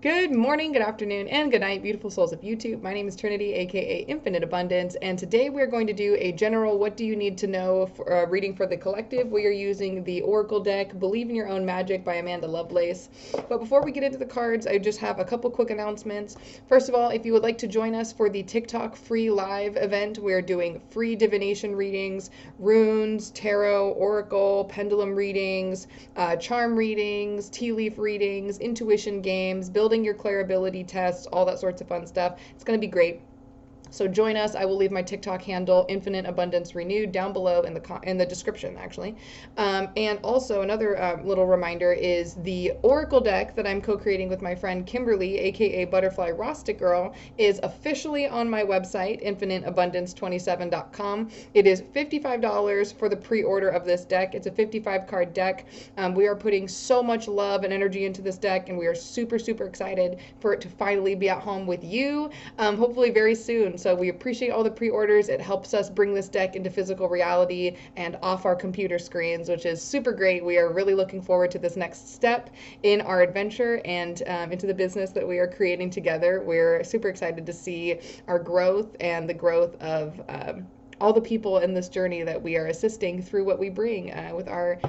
Good morning, good afternoon, and good night, beautiful souls of YouTube. My name is Trinity, aka Infinite Abundance, and today we're going to do a general what do you need to know for, reading for the collective. We are using the Oracle deck, Believe in Your Own Magic by Amanda Lovelace. But before we get into the cards, I just have a couple quick announcements. First of all, if you would like to join us for the TikTok free live event, we're doing free divination readings, runes, tarot, oracle, pendulum readings, charm readings, tea leaf readings, intuition games, building your clairability tests, all that sorts of fun stuff. It's going to be great. So join us. I will leave my TikTok handle, Infinite Abundance Renewed, down below in the description, actually. And also another little reminder is the Oracle deck that I'm co-creating with my friend Kimberly, aka Butterfly Rostic Girl, is officially on my website, infiniteabundance27.com. It is $55 for the pre-order of this deck. It's a 55-card deck. We are putting so much love and energy into this deck, and we are super, super excited for it to finally be at home with you, hopefully very soon. So we appreciate all the pre-orders. It helps us bring this deck into physical reality and off our computer screens, which is super great. We are really looking forward to this next step in our adventure and into the business that we are creating together. We're super excited to see our growth and the growth of all the people in this journey that we are assisting through what we bring with our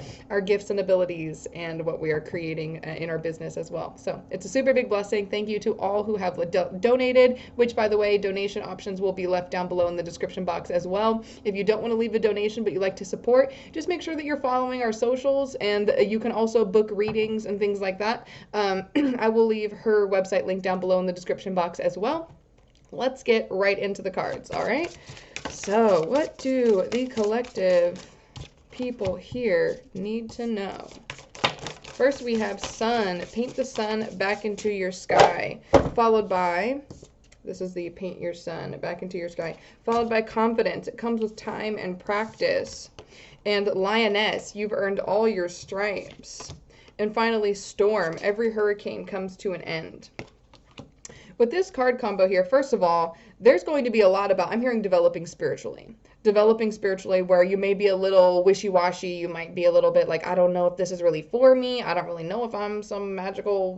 gifts and abilities and what we are creating in our business as well. So it's a super big blessing. Thank you to all who have donated, which, by the way, donation options will be left down below in the description box as well. If you don't want to leave a donation but you like to support, just make sure that you're following our socials, and you can also book readings and things like that. I will leave her website link down below in the description box as well. Let's get right into the cards, all right? So, what do the collective people here need to know? First, we have sun. Paint the sun back into your sky. Followed by, this is the paint your sun back into your sky. Followed by confidence. It comes with time and practice. And lioness, you've earned all your stripes. And finally, storm. Every hurricane comes to an end. With this card combo here, first of all, there's going to be a lot about, I'm hearing developing spiritually. Developing spiritually, where you may be a little wishy-washy. You might be a little bit like, I don't know if this is really for me. I don't really know if I'm some magical,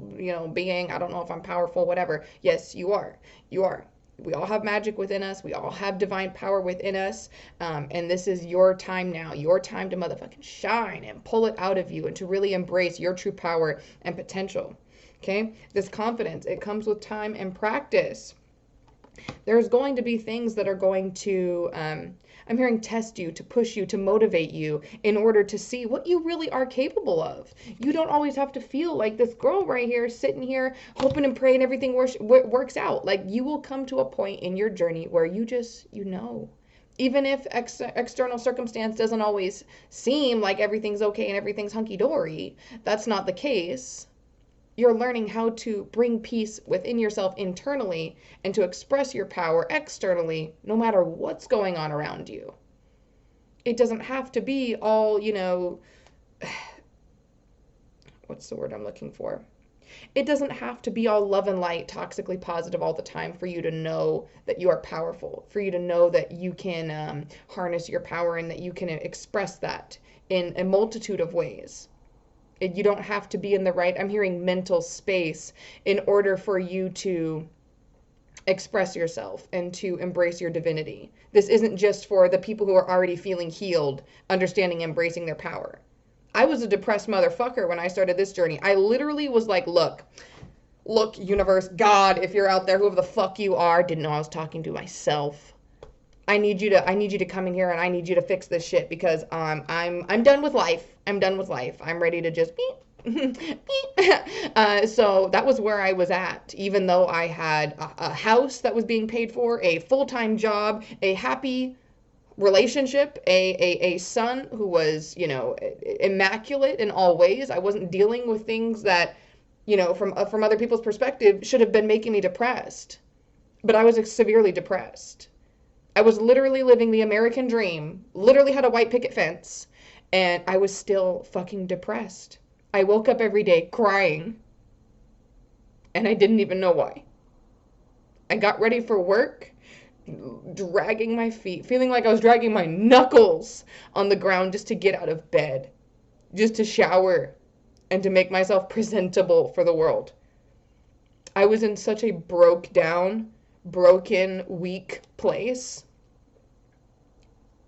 being. I don't know if I'm powerful, whatever. Yes, you are. You are. We all have magic within us. We all have divine power within us. And this is your time now. Your time to motherfucking shine and pull it out of you and to really embrace your true power and potential. Okay, this confidence, it comes with time and practice. There's going to be things that are going to, I'm hearing test you, to push you, to motivate you in order to see what you really are capable of. You don't always have to feel like this girl right here, sitting here, hoping and praying everything works out. Like, you will come to a point in your journey where you just, even if external circumstance doesn't always seem like everything's okay and everything's hunky-dory, that's not the case. You're learning how to bring peace within yourself internally and to express your power externally, no matter what's going on around you. It doesn't have to be all, what's the word I'm looking for? It doesn't have to be all love and light, toxically positive all the time for you to know that you are powerful, for you to know that you can harness your power and that you can express that in a multitude of ways. You don't have to be in the right, I'm hearing mental space in order for you to express yourself and to embrace your divinity. This isn't just for the people who are already feeling healed, understanding, embracing their power. I was a depressed motherfucker when I started this journey. I literally was like, look, universe, God, if you're out there, whoever the fuck you are, didn't know I was talking to myself. I need you to come in here and I need you to fix this shit because I'm done with life. I'm done with life. I'm ready to just beep. So that was where I was at, even though I had a house that was being paid for, a full-time job, a happy relationship, a son who was, immaculate in all ways. I wasn't dealing with things that, from other people's perspective should have been making me depressed. But I was severely depressed. I was literally living the American dream, literally had a white picket fence, and I was still fucking depressed. I woke up every day crying, and I didn't even know why. I got ready for work, dragging my feet, feeling like I was dragging my knuckles on the ground just to get out of bed, just to shower, and to make myself presentable for the world. I was in such a broke down, broken, weak place.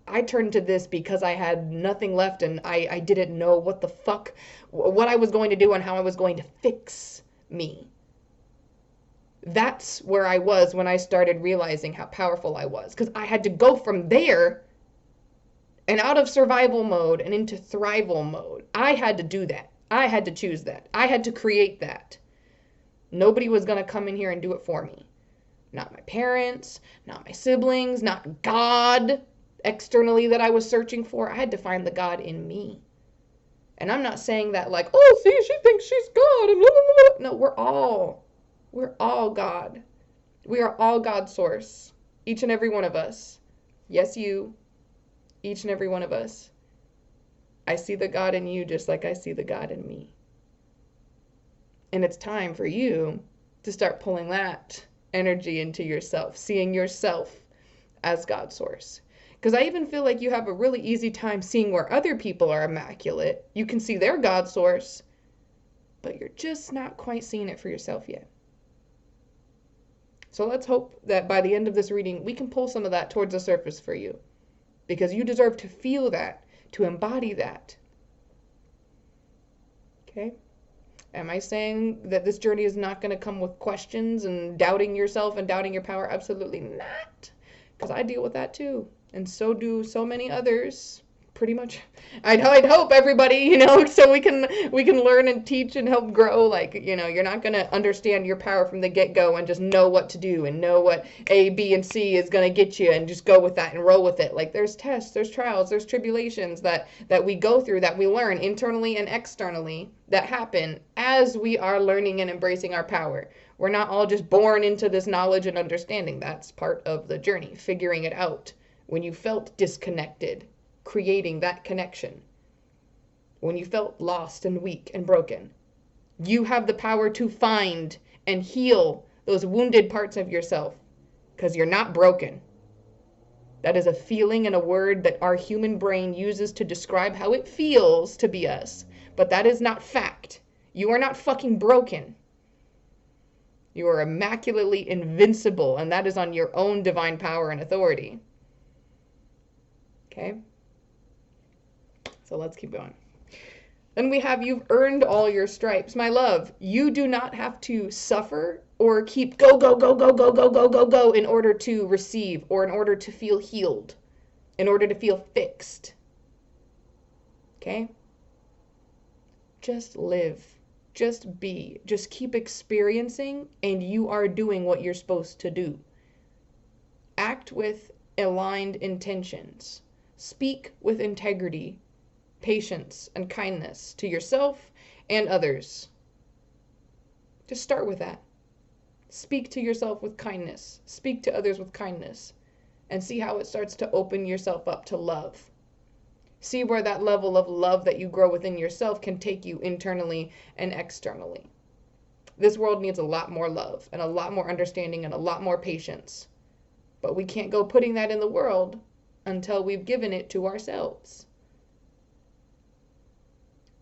I turned to this because I had nothing left and I didn't know what the fuck, what I was going to do and how I was going to fix me. That's where I was when I started realizing how powerful I was, because I had to go from there and out of survival mode and into thrival mode. I had to do that. I had to choose that. I had to create that. Nobody was going to come in here and do it for me. Not my parents, not my siblings, not God externally that I was searching for. I had to find the God in me. And I'm not saying that like, oh, see, she thinks she's God. And blah, blah, blah. No, we're all God. We are all God's source. Each and every one of us. Yes, you. Each and every one of us. I see the God in you just like I see the God in me. And it's time for you to start pulling that energy into yourself, seeing yourself as God's source. Because I even feel like you have a really easy time seeing where other people are immaculate. You can see their God source, but you're just not quite seeing it for yourself yet. So let's hope that by the end of this reading, we can pull some of that towards the surface for you. Because you deserve to feel that, to embody that. Okay? Am I saying that this journey is not going to come with questions and doubting yourself and doubting your power? Absolutely not. Because I deal with that too. And so do so many others. Pretty much. I'd hope everybody, so we can learn and teach and help grow. Like, you're not going to understand your power from the get-go and just know what to do and know what A, B, and C is going to get you and just go with that and roll with it. Like, there's tests, there's trials, there's tribulations that we go through, that we learn internally and externally, that happen as we are learning and embracing our power. We're not all just born into this knowledge and understanding. That's part of the journey, figuring it out. When you felt disconnected, creating that connection. When you felt lost and weak and broken, you have the power to find and heal those wounded parts of yourself, because you're not broken. That is a feeling and a word that our human brain uses to describe how it feels to be us, but that is not fact. You are not fucking broken. You are immaculately invincible, and that is on your own divine power and authority. Okay? So let's keep going. Then we have, you've earned all your stripes. My love, you do not have to suffer or keep go in order to receive, or in order to feel healed, in order to feel fixed. Okay? Just live. Just be. Just keep experiencing, and you are doing what you're supposed to do. Act with aligned intentions. Speak with integrity, patience, and kindness to yourself and others. Just start with that. Speak to yourself with kindness. Speak to others with kindness. And see how it starts to open yourself up to love. See where that level of love that you grow within yourself can take you internally and externally. This world needs a lot more love and a lot more understanding and a lot more patience. But we can't go putting that in the world until we've given it to ourselves.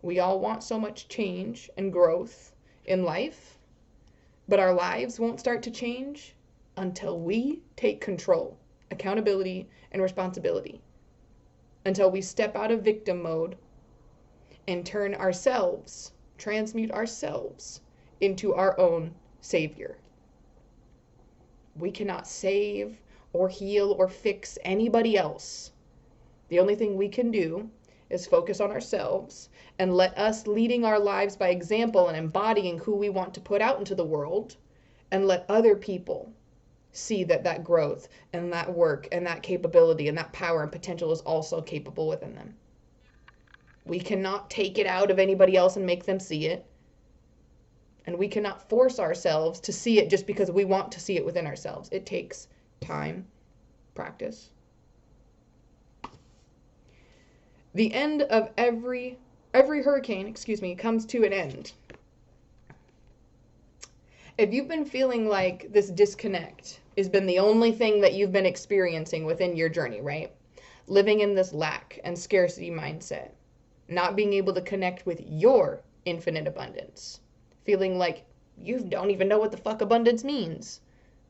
We all want so much change and growth in life, but our lives won't start to change until we take control, accountability, and responsibility. Until we step out of victim mode and turn ourselves, transmute ourselves into our own savior. We cannot save or heal or fix anybody else. The only thing we can do is focus on ourselves and let us leading our lives by example and embodying who we want to put out into the world, and let other people see that growth and that work and that capability and that power and potential is also capable within them. We cannot take it out of anybody else and make them see it. And we cannot force ourselves to see it just because we want to see it within ourselves. It takes time, practice. The end of every hurricane, comes to an end. If you've been feeling like this disconnect has been the only thing that you've been experiencing within your journey, right? Living in this lack and scarcity mindset, not being able to connect with your infinite abundance, feeling like You don't even know what the fuck abundance means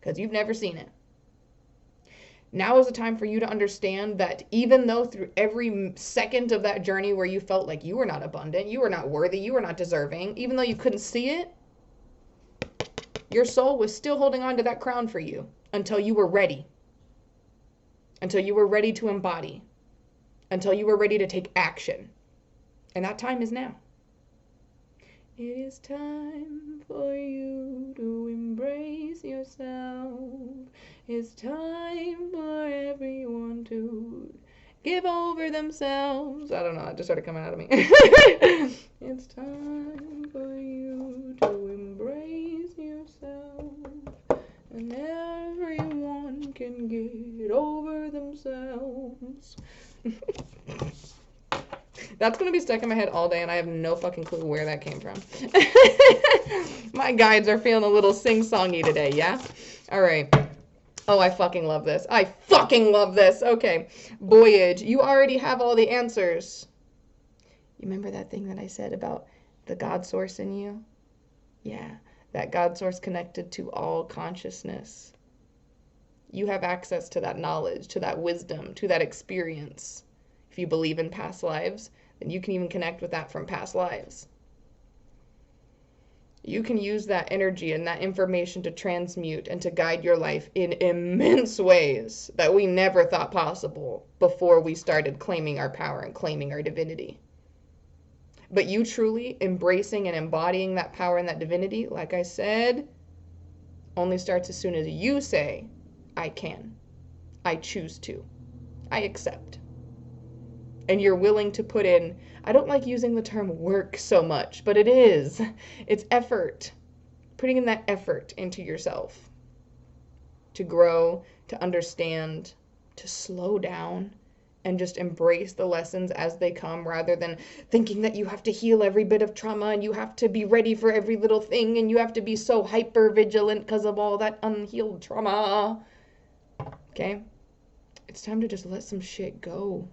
because you've never seen it. Now is the time for you to understand that even though through every second of that journey where you felt like you were not abundant, you were not worthy, you were not deserving, even though you couldn't see it, your soul was still holding on to that crown for you until you were ready. Until you were ready to embody. Until you were ready to take action. And that time is now. It is time for you to embrace yourself. It's time for everyone to give over themselves. I don't know, it just started coming out of me. It's time for you to embrace yourself. And everyone can get over themselves. That's going to be stuck in my head all day, and I have no fucking clue where that came from. My guides are feeling a little sing-songy today, yeah? All right. Oh, I fucking love this. I fucking love this. Okay. Voyage. You already have all the answers. You remember that thing that I said about the God source in you? Yeah. That God source connected to all consciousness. You have access to that knowledge, to that wisdom, to that experience. If you believe in past lives, then you can even connect with that from past lives. You can use that energy and that information to transmute and to guide your life in immense ways that we never thought possible before we started claiming our power and claiming our divinity. But you truly embracing and embodying that power and that divinity, like I said, only starts as soon as you say, I can, I choose to, I accept. And you're willing to put in, I don't like using the term work so much, but it is. It's effort. Putting in that effort into yourself to grow, to understand, to slow down, and just embrace the lessons as they come rather than thinking that you have to heal every bit of trauma and you have to be ready for every little thing and you have to be so hyper vigilant because of all that unhealed trauma. Okay? It's time to just let some shit go.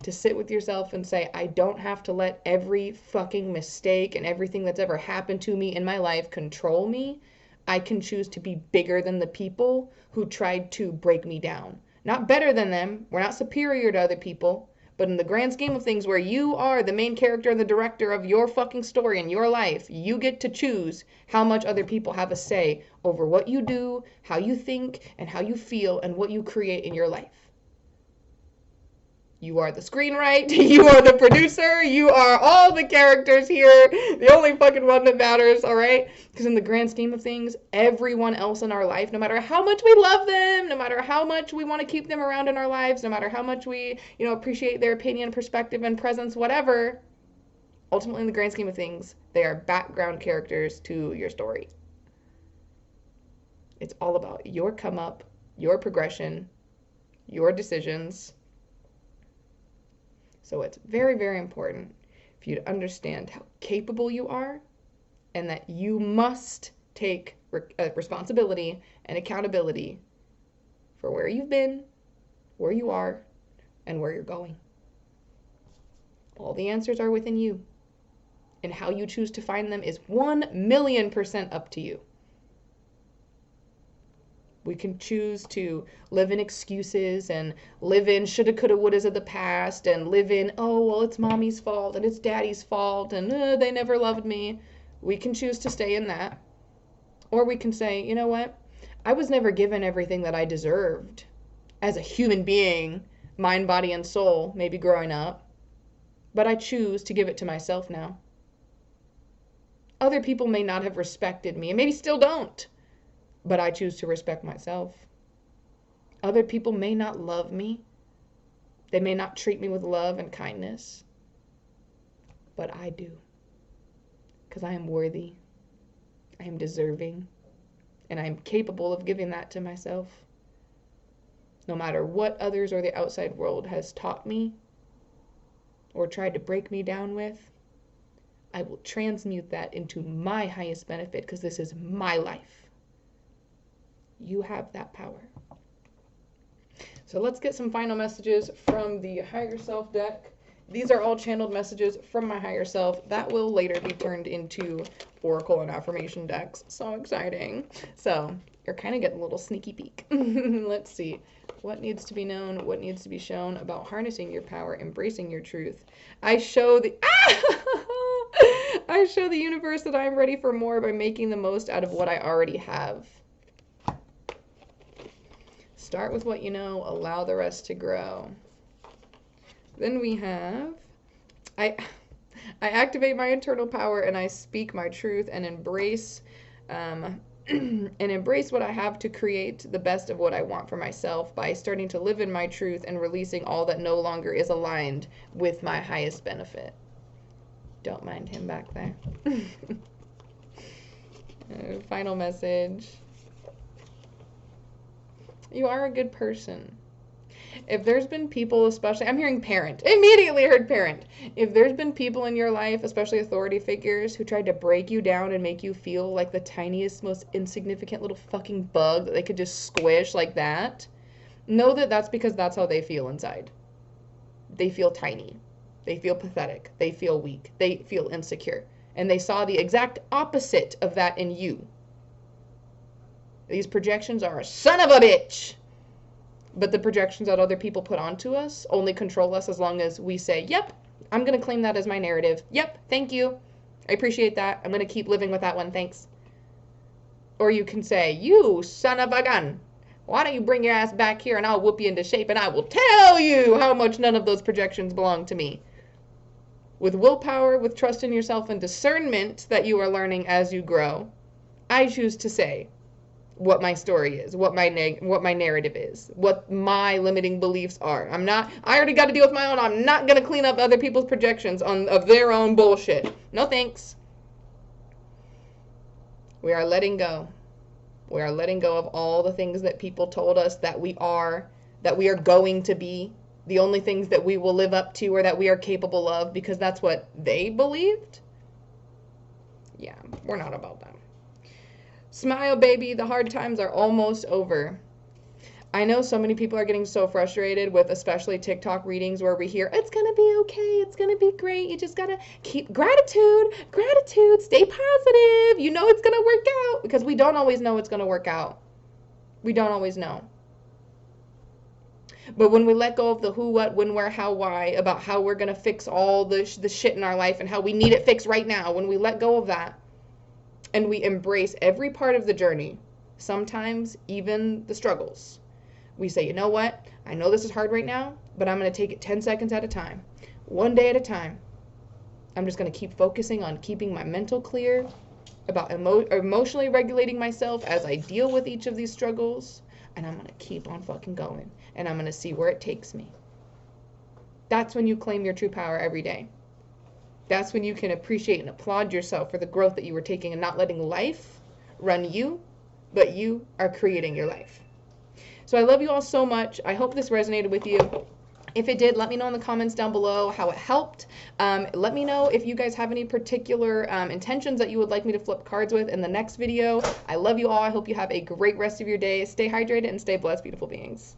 To sit with yourself and say, I don't have to let every fucking mistake and everything that's ever happened to me in my life control me. I can choose to be bigger than the people who tried to break me down. Not better than them. We're not superior to other people. But in the grand scheme of things, where you are the main character and the director of your fucking story in your life, you get to choose how much other people have a say over what you do, how you think, and how you feel, and what you create in your life. You are the screenwriter, you are the producer, you are all the characters here, the only fucking one that matters, all right? Because in the grand scheme of things, everyone else in our life, no matter how much we love them, no matter how much we want to keep them around in our lives, no matter how much we, appreciate their opinion, perspective, and presence, whatever, ultimately in the grand scheme of things, they are background characters to your story. It's all about your come up, your progression, your decisions. So it's very, very important for you to understand how capable you are and that you must take responsibility and accountability for where you've been, where you are, and where you're going. All the answers are within you. And how you choose to find them is 1,000,000% up to you. We can choose to live in excuses and live in shoulda, coulda, wouldas of the past and live in, oh, well, it's mommy's fault and it's daddy's fault and they never loved me. We can choose to stay in that. Or we can say, you know what? I was never given everything that I deserved as a human being, mind, body, and soul, maybe growing up. But I choose to give it to myself now. Other people may not have respected me and maybe still don't. But I choose to respect myself. Other people may not love me. They may not treat me with love and kindness. But I do. Because I am worthy. I am deserving. And I am capable of giving that to myself. No matter what others or the outside world has taught me or tried to break me down with, I will transmute that into my highest benefit because this is my life. You have that power. So let's get some final messages from the Higher Self deck These are all channeled messages from my higher self that will later be turned into oracle and affirmation decks. So exciting. So you're kind of getting a little sneaky peek. Let's see. What needs to be known? What needs to be shown about harnessing your power, embracing your truth? I show the I show the universe that I am ready for more by making the most out of what I already have. Start with what you know, allow the rest to grow. Then we have, I activate my internal power and I speak my truth and embrace what I have to create the best of what I want for myself by starting to live in my truth and releasing all that no longer is aligned with my highest benefit. Don't mind him back there. Final message. You are a good person. If there's been people, especially, I'm hearing parent, immediately heard parent. If there's been people in your life, especially authority figures, who tried to break you down and make you feel like the tiniest, most insignificant little fucking bug that they could just squish like that, know that that's because that's how they feel inside. They feel tiny. They feel pathetic. They feel weak. They feel insecure. And they saw the exact opposite of that in you. These projections are a son of a bitch. But the projections that other people put onto us only control us as long as we say, yep, I'm going to claim that as my narrative. Yep, thank you. I appreciate that. I'm going to keep living with that one. Thanks. Or you can say, you son of a gun. Why don't you bring your ass back here and I'll whoop you into shape and I will tell you how much none of those projections belong to me. With willpower, with trust in yourself and discernment that you are learning as you grow, I choose to say what my story is, what my narrative is, what my limiting beliefs are. I already got to deal with my own. I'm not going to clean up other people's projections of their own bullshit. No thanks. We are letting go. We are letting go of all the things that people told us that we are going to be, the only things that we will live up to or that we are capable of because that's what they believed. Yeah, we're not about that. Smile, baby. The hard times are almost over. I know so many people are getting so frustrated with especially TikTok readings where we hear, it's going to be okay. It's going to be great. You just got to keep gratitude, stay positive. You know it's going to work out because we don't always know it's going to work out. We don't always know. But when we let go of the who, what, when, where, how, why, about how we're going to fix all the shit in our life and how we need it fixed right now, when we let go of that, and we embrace every part of the journey, sometimes even the struggles. We say, you know what? I know this is hard right now, but I'm going to take it 10 seconds at a time, one day at a time. I'm just going to keep focusing on keeping my mental clear, about emotionally regulating myself as I deal with each of these struggles, and I'm going to keep on fucking going, and I'm going to see where it takes me. That's when you claim your true power every day. That's when you can appreciate and applaud yourself for the growth that you were taking and not letting life run you, but you are creating your life. So I love you all so much. I hope this resonated with you. If it did, let me know in the comments down below how it helped. Let me know if you guys have any particular intentions that you would like me to flip cards with in the next video. I love you all. I hope you have a great rest of your day. Stay hydrated and stay blessed, beautiful beings.